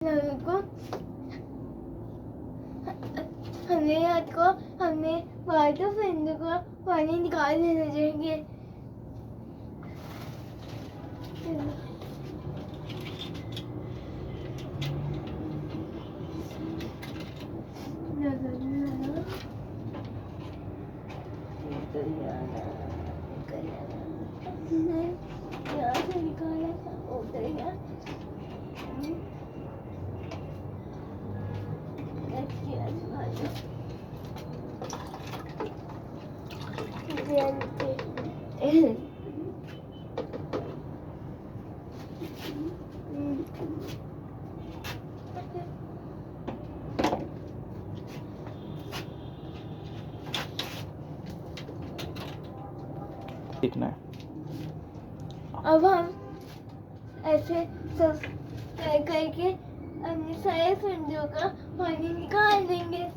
को हमने रात को हमने वाटर फिल्म को पानी निकाल देना चाहिए। निकाला था उधर गया। देखना है। अब हम ऐसे सब करके अपने सारे फंडों का पानी निकाल देंगे।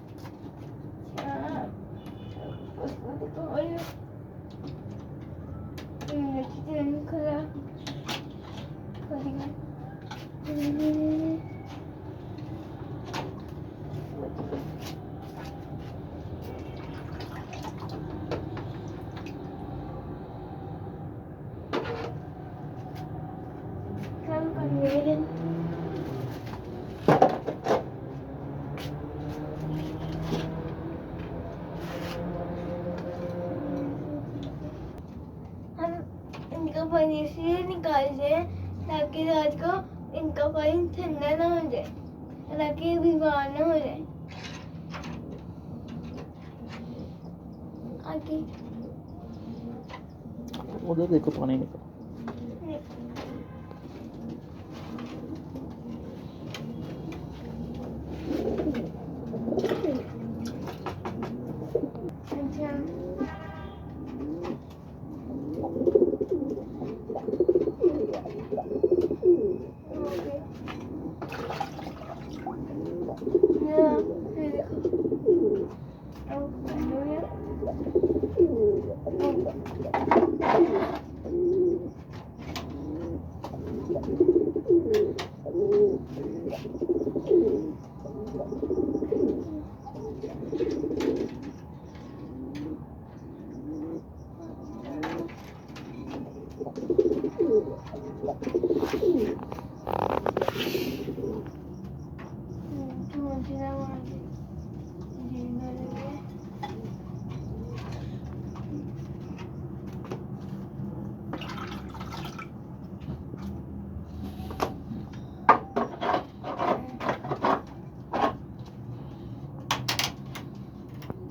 खुला इनका पानी इसलिए निकालते हैं ताकि रात को इनका पानी ठंडा ना हो जाए, ताकि बीमार ना हो जाए। आगे उधर देखो पानी निकल।